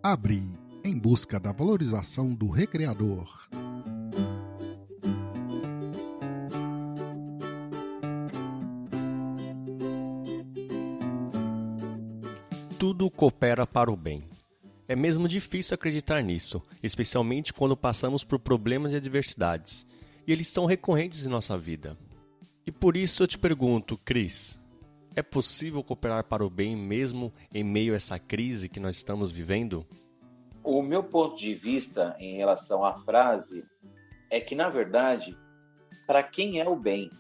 Abri, em busca da valorização do recreador. Tudo coopera para o bem. É mesmo difícil acreditar nisso, especialmente quando passamos por problemas e adversidades, e eles são recorrentes em nossa vida. E por isso eu te pergunto, Cris, é possível cooperar para o bem mesmo em meio a essa crise que nós estamos vivendo? O meu ponto de vista em relação à frase é que, na verdade, para quem é o bem,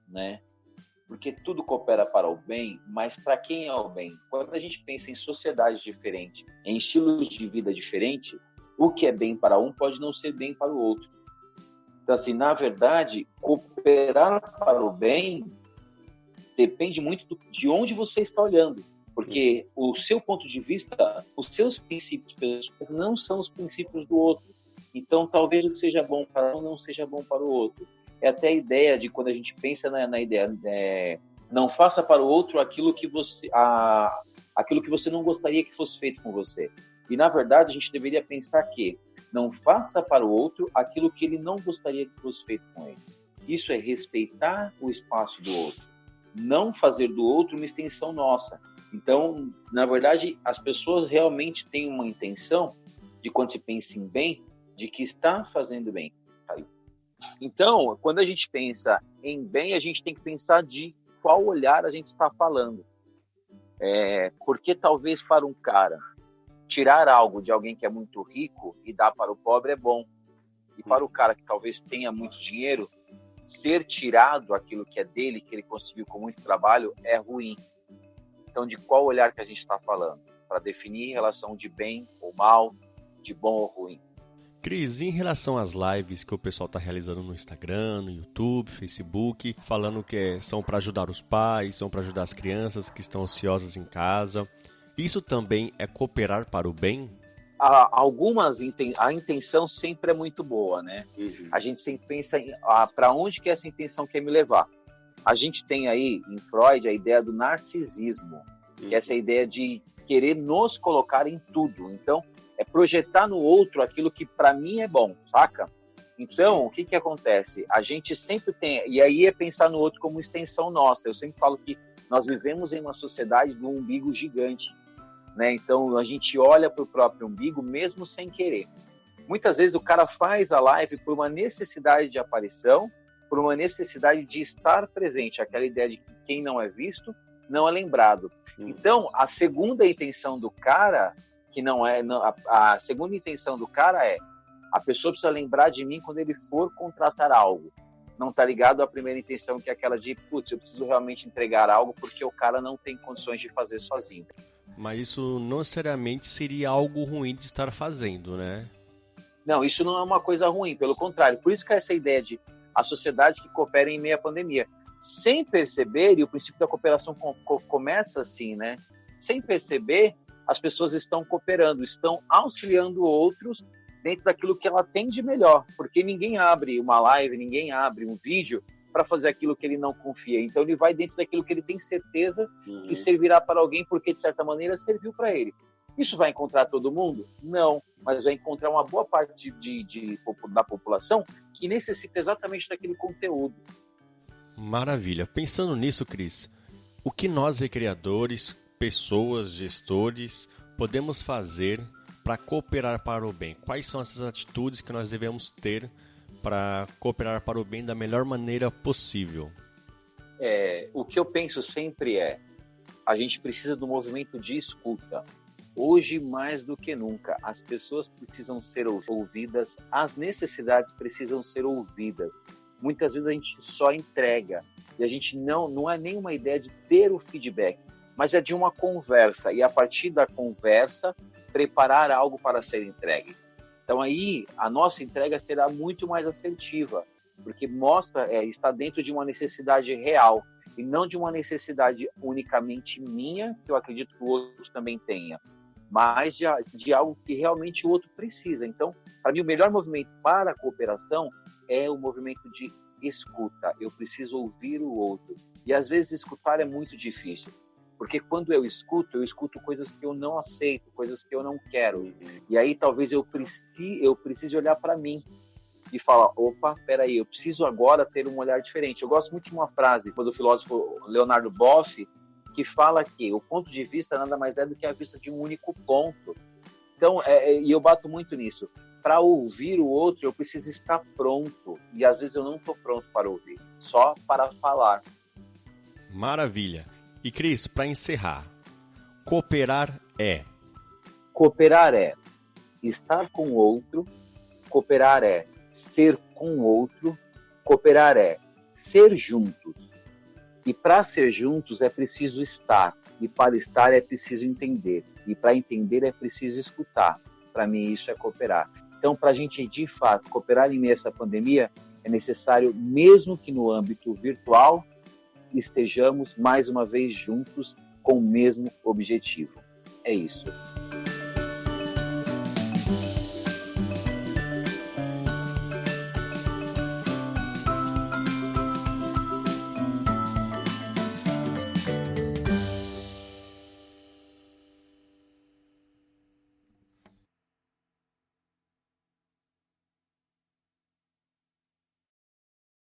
né? Porque tudo coopera para o bem, mas para quem é o bem? Quando a gente pensa em sociedades diferentes, em estilos de vida diferentes, o que é bem para um pode não ser bem para o outro. Então, assim, na verdade, cooperar para o bem depende muito de onde você está olhando. Porque o seu ponto de vista, os seus princípios pessoais não são os princípios do outro. Então, talvez o que seja bom para um não seja bom para o outro. É até a ideia de quando a gente pensa na ideia, não faça para o outro aquilo que você não gostaria que fosse feito com você. E, na verdade, a gente deveria pensar que não faça para o outro aquilo que ele não gostaria que fosse feito com ele. Isso é respeitar o espaço do outro. Não fazer do outro uma extensão nossa. Então, na verdade, as pessoas realmente têm uma intenção de, quando se pensa em bem, de que está fazendo bem. Então, quando a gente pensa em bem, a gente tem que pensar de qual olhar a gente está falando. Porque talvez para um cara, tirar algo de alguém que é muito rico e dar para o pobre é bom. E para o cara que talvez tenha muito dinheiro, ser tirado aquilo que é dele, que ele conseguiu com muito trabalho, é ruim. Então, de qual olhar que a gente está falando? Para definir relação de bem ou mal, de bom ou ruim. Cris, em relação às lives que o pessoal está realizando no Instagram, no YouTube, Facebook, falando que são para ajudar os pais, são para ajudar as crianças que estão ansiosas em casa, isso também é cooperar para o bem? A intenção sempre é muito boa, né? Uhum. A gente sempre pensa para onde que essa intenção quer me levar. A gente tem aí, em Freud, a ideia do narcisismo, que é essa ideia de querer nos colocar em tudo. Então, é projetar no outro aquilo que para mim é bom, saca? Então, o que acontece? A gente sempre tem... E aí é pensar no outro como extensão nossa. Eu sempre falo que nós vivemos em uma sociedade do umbigo gigante, né? Então, a gente olha para o próprio umbigo mesmo sem querer. Muitas vezes o cara faz a live por uma necessidade de aparição, por uma necessidade de estar presente, aquela ideia de que quem não é visto não é lembrado. Então, a segunda intenção do cara, a segunda intenção do cara é: a pessoa precisa lembrar de mim quando ele for contratar algo. Não está ligado à primeira intenção, que é aquela de, putz, eu preciso realmente entregar algo porque o cara não tem condições de fazer sozinho. Mas isso não necessariamente seria algo ruim de estar fazendo, né? Não, isso não é uma coisa ruim, pelo contrário. Por isso que é essa ideia de a sociedade que coopera em meio à pandemia. Sem perceber, e o princípio da cooperação começa assim, né? Sem perceber, as pessoas estão cooperando, estão auxiliando outros dentro daquilo que ela tem de melhor. Porque ninguém abre uma live, ninguém abre um vídeo para fazer aquilo que ele não confia. Então ele vai dentro daquilo que ele tem certeza que servirá para alguém, porque de certa maneira serviu para ele. Isso vai encontrar todo mundo? Não, mas vai encontrar uma boa parte da população que necessita exatamente daquele conteúdo. Maravilha. Pensando nisso, Cris, o que nós recreadores, pessoas, gestores, podemos fazer para cooperar para o bem? Quais são essas atitudes que nós devemos ter para cooperar para o bem da melhor maneira possível? O que eu penso sempre a gente precisa do movimento de escuta. Hoje, mais do que nunca, as pessoas precisam ser ouvidas, as necessidades precisam ser ouvidas. Muitas vezes a gente só entrega e a gente não é nenhuma ideia de ter o feedback, mas é de uma conversa, e a partir da conversa preparar algo para ser entregue. Então aí a nossa entrega será muito mais assertiva, porque está dentro de uma necessidade real e não de uma necessidade unicamente minha, que eu acredito que o outro também tenha, mas de algo que realmente o outro precisa. Então, para mim, o melhor movimento para a cooperação é o movimento de escuta. Eu preciso ouvir o outro. E às vezes escutar é muito difícil. Porque quando eu escuto coisas que eu não aceito, coisas que eu não quero. E aí talvez eu precise olhar para mim e falar, opa, peraí, eu preciso agora ter um olhar diferente. Eu gosto muito de uma frase do filósofo Leonardo Boff, que fala que o ponto de vista nada mais é do que a vista de um único ponto. Então, e eu bato muito nisso. Para ouvir o outro, eu preciso estar pronto. E às vezes eu não estou pronto para ouvir, só para falar. Maravilha. E Cris, para encerrar, cooperar é? Cooperar é estar com o outro, cooperar é ser com o outro, cooperar é ser juntos. E para ser juntos é preciso estar, e para estar é preciso entender, e para entender é preciso escutar. Para mim isso é cooperar. Então, para a gente de fato cooperar em meio a essa pandemia, é necessário, mesmo que no âmbito virtual, estejamos mais uma vez juntos com o mesmo objetivo. É isso.